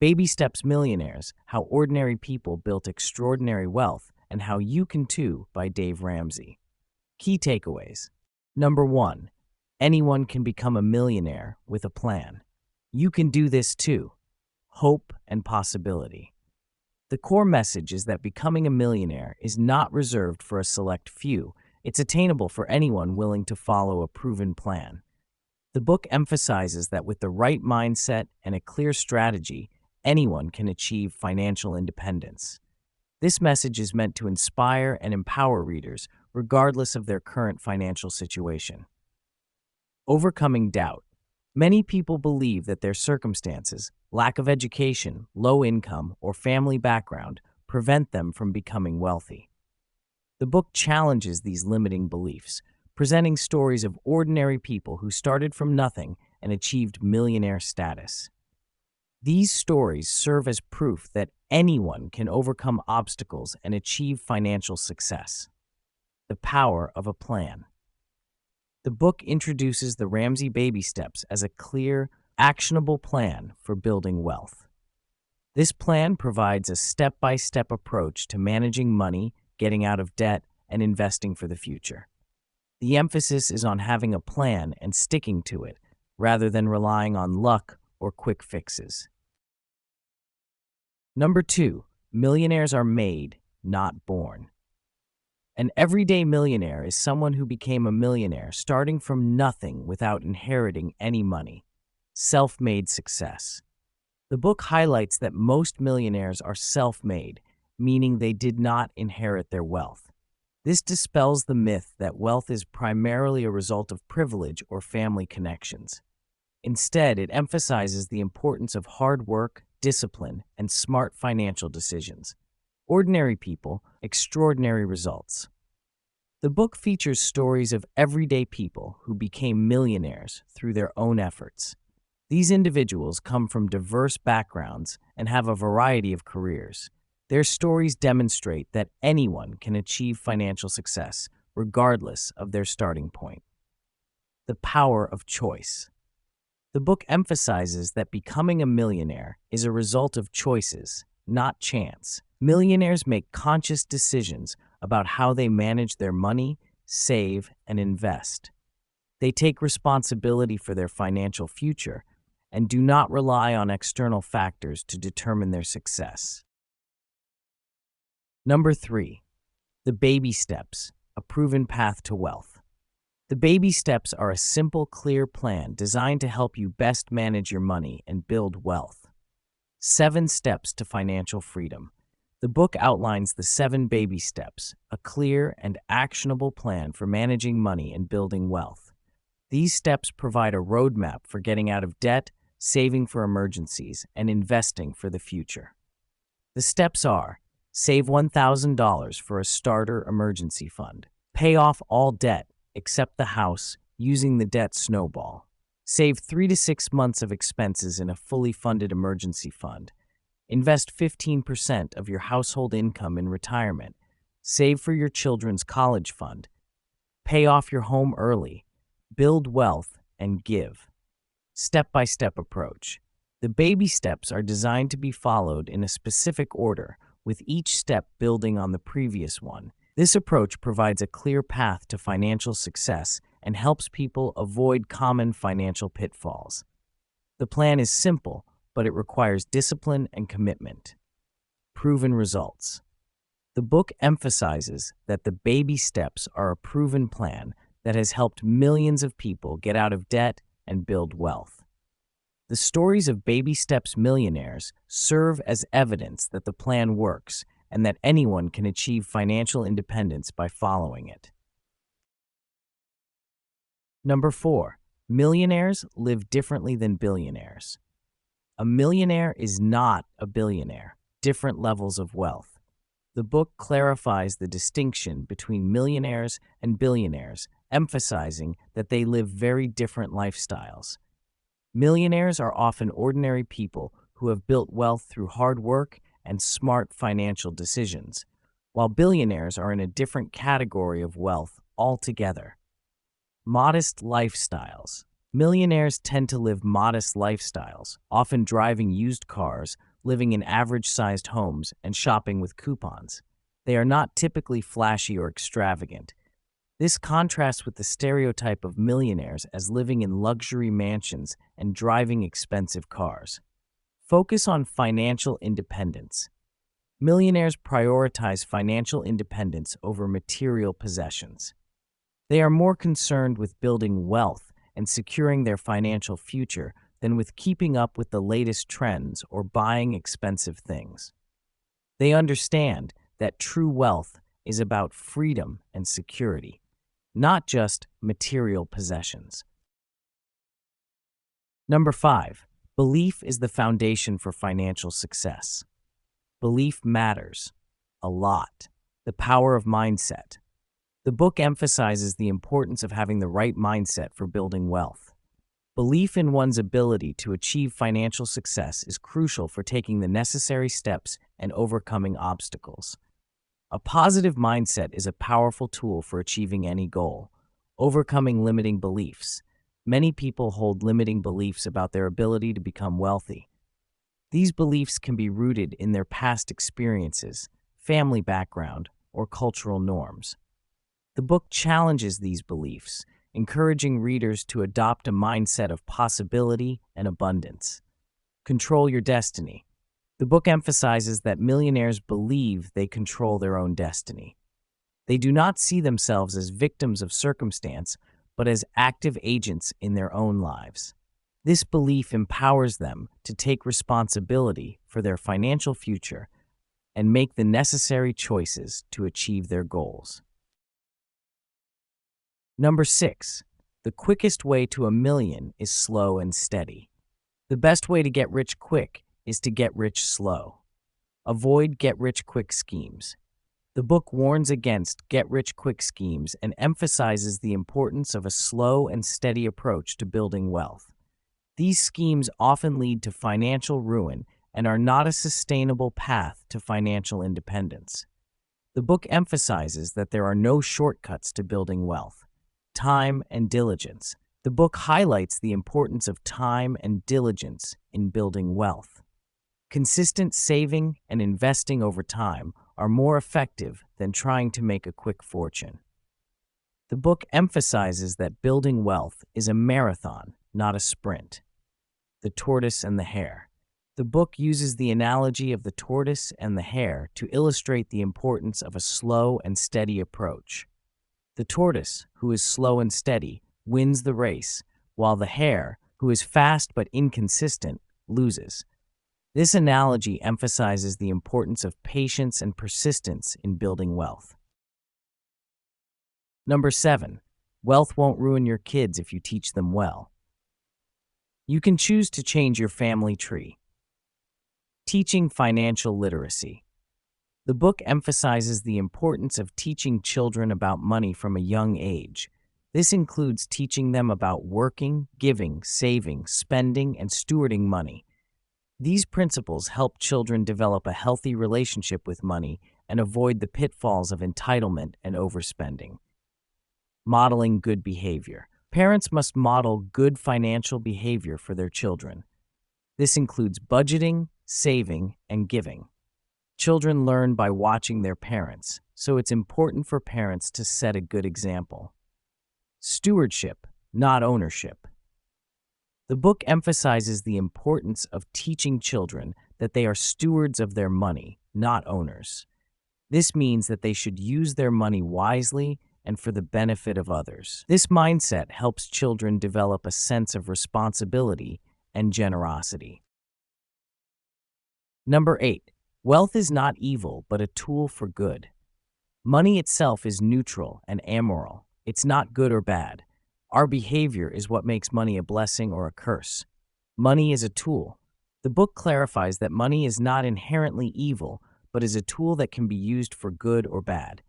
Baby Steps Millionaires: How Ordinary People Built Extraordinary Wealth and How You Can Too by Dave Ramsey. Key takeaways. Number 1. Anyone can become a millionaire with a plan. You can do this too. Hope and possibility. The core message is that becoming a millionaire is not reserved for a select few. It's attainable for anyone willing to follow a proven plan. The book emphasizes that with the right mindset and a clear strategy, anyone can achieve financial independence. This message is meant to inspire and empower readers, regardless of their current financial situation. Overcoming doubt. Many people believe that their circumstances, lack of education, low income, or family background prevent them from becoming wealthy. The book challenges these limiting beliefs, presenting stories of ordinary people who started from nothing and achieved millionaire status. These stories serve as proof that anyone can overcome obstacles and achieve financial success. The power of a plan. The book introduces the Ramsey baby steps as a clear, actionable plan for building wealth. This plan provides a step-by-step approach to managing money, getting out of debt, and investing for the future. The emphasis is on having a plan and sticking to it, rather than relying on luck or quick fixes. Number 2. Millionaires are made, not born. An everyday millionaire is someone who became a millionaire starting from nothing without inheriting any money. Self-made success. The book highlights that most millionaires are self-made, meaning they did not inherit their wealth. This dispels the myth that wealth is primarily a result of privilege or family connections. Instead, it emphasizes the importance of hard work, discipline, and smart financial decisions. Ordinary people, extraordinary results. The book features stories of everyday people who became millionaires through their own efforts. These individuals come from diverse backgrounds and have a variety of careers. Their stories demonstrate that anyone can achieve financial success, regardless of their starting point. The power of choice. The book emphasizes that becoming a millionaire is a result of choices, not chance. Millionaires make conscious decisions about how they manage their money, save, and invest. They take responsibility for their financial future and do not rely on external factors to determine their success. Number 3. The Baby Steps: A Proven Path to Wealth. The baby steps are a simple, clear plan designed to help you best manage your money and build wealth. 7 Steps to Financial Freedom. The book outlines the 7 baby steps, a clear and actionable plan for managing money and building wealth. These steps provide a roadmap for getting out of debt, saving for emergencies, and investing for the future. The steps are: save $1,000 for a starter emergency fund. Pay off all debt, except the house, using the debt snowball. Save 3 to 6 months of expenses in a fully funded emergency fund. Invest 15% of your household income in retirement. Save for your children's college fund. Pay off your home early. Build wealth and give. Step-by-step approach. The baby steps are designed to be followed in a specific order, with each step building on the previous one. This approach provides a clear path to financial success and helps people avoid common financial pitfalls. The plan is simple, but it requires discipline and commitment. Proven results. The book emphasizes that the baby steps are a proven plan that has helped millions of people get out of debt and build wealth. The stories of Baby Steps Millionaires serve as evidence that the plan works and that anyone can achieve financial independence by following it. Number 4. Millionaires live differently than billionaires. A millionaire is not a billionaire. Different levels of wealth. The book clarifies the distinction between millionaires and billionaires, emphasizing that they live very different lifestyles. Millionaires are often ordinary people who have built wealth through hard work and smart financial decisions, while billionaires are in a different category of wealth altogether. Modest lifestyles. Millionaires tend to live modest lifestyles, often driving used cars, living in average-sized homes and shopping with coupons. They are not typically flashy or extravagant. This contrasts with the stereotype of millionaires as living in luxury mansions and driving expensive cars. Focus on financial independence. Millionaires prioritize financial independence over material possessions. They are more concerned with building wealth and securing their financial future than with keeping up with the latest trends or buying expensive things. They understand that true wealth is about freedom and security, not just material possessions. Number 5, belief is the foundation for financial success. Belief matters a lot. The power of mindset. The book emphasizes the importance of having the right mindset for building wealth. Belief in one's ability to achieve financial success is crucial for taking the necessary steps and overcoming obstacles. A positive mindset is a powerful tool for achieving any goal. Overcoming limiting beliefs. Many people hold limiting beliefs about their ability to become wealthy. These beliefs can be rooted in their past experiences, family background, or cultural norms. The book challenges these beliefs, encouraging readers to adopt a mindset of possibility and abundance. Control your destiny. The book emphasizes that millionaires believe they control their own destiny. They do not see themselves as victims of circumstance, but as active agents in their own lives. This belief empowers them to take responsibility for their financial future and make the necessary choices to achieve their goals. Number 6, the quickest way to $1 million is slow and steady. The best way to get rich quick is to get rich slow. Avoid get-rich-quick schemes. The book warns against get-rich-quick schemes and emphasizes the importance of a slow and steady approach to building wealth. These schemes often lead to financial ruin and are not a sustainable path to financial independence. The book emphasizes that there are no shortcuts to building wealth. Time and diligence. The book highlights the importance of time and diligence in building wealth. Consistent saving and investing over time are more effective than trying to make a quick fortune. The book emphasizes that building wealth is a marathon, not a sprint. The tortoise and the hare. The book uses the analogy of the tortoise and the hare to illustrate the importance of a slow and steady approach. The tortoise, who is slow and steady, wins the race, while the hare, who is fast but inconsistent, loses. This analogy emphasizes the importance of patience and persistence in building wealth. Number 7, wealth won't ruin your kids if you teach them well. You can choose to change your family tree. Teaching financial literacy. The book emphasizes the importance of teaching children about money from a young age. This includes teaching them about working, giving, saving, spending, and stewarding money. These principles help children develop a healthy relationship with money and avoid the pitfalls of entitlement and overspending. Modeling good behavior. Parents must model good financial behavior for their children. This includes budgeting, saving, and giving. Children learn by watching their parents, so it's important for parents to set a good example. Stewardship, not ownership. The book emphasizes the importance of teaching children that they are stewards of their money, not owners. This means that they should use their money wisely and for the benefit of others. This mindset helps children develop a sense of responsibility and generosity. Number 8, wealth is not evil, but a tool for good. Money itself is neutral and amoral. It's not good or bad. Our behavior is what makes money a blessing or a curse. Money is a tool. The book clarifies that money is not inherently evil, but is a tool that can be used for good or bad.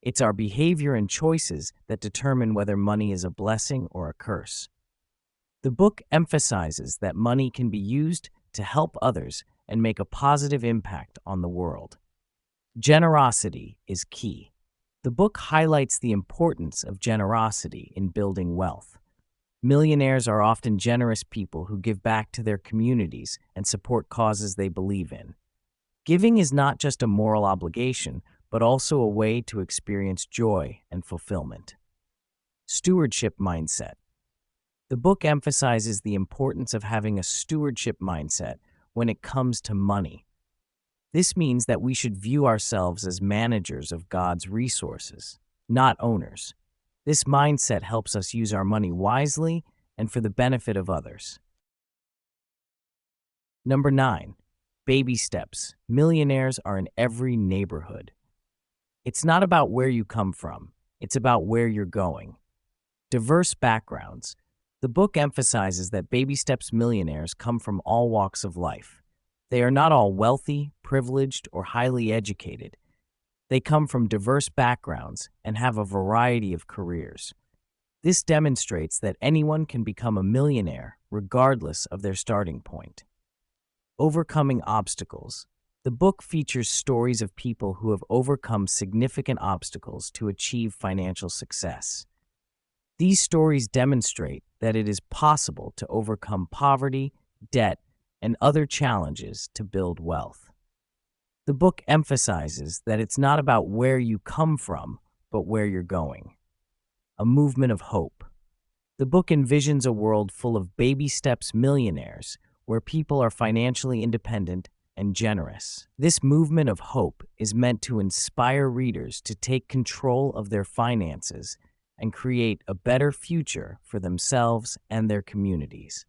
It's our behavior and choices that determine whether money is a blessing or a curse. The book emphasizes that money can be used to help others and make a positive impact on the world. Generosity is key. The book highlights the importance of generosity in building wealth. Millionaires are often generous people who give back to their communities and support causes they believe in. Giving is not just a moral obligation, but also a way to experience joy and fulfillment. Stewardship mindset. The book emphasizes the importance of having a stewardship mindset when it comes to money. This means that we should view ourselves as managers of God's resources, not owners. This mindset helps us use our money wisely and for the benefit of others. Number 9. Baby steps. Millionaires are in every neighborhood. It's not about where you come from, it's about where you're going. Diverse backgrounds. The book emphasizes that Baby Steps millionaires come from all walks of life. They are not all wealthy, privileged, or highly educated. They come from diverse backgrounds and have a variety of careers. This demonstrates that anyone can become a millionaire regardless of their starting point. Overcoming obstacles. The book features stories of people who have overcome significant obstacles to achieve financial success. These stories demonstrate that it is possible to overcome poverty, debt, and other challenges to build wealth. The book emphasizes that it's not about where you come from, but where you're going. A movement of hope. The book envisions a world full of baby steps millionaires where people are financially independent and generous. This movement of hope is meant to inspire readers to take control of their finances and create a better future for themselves and their communities.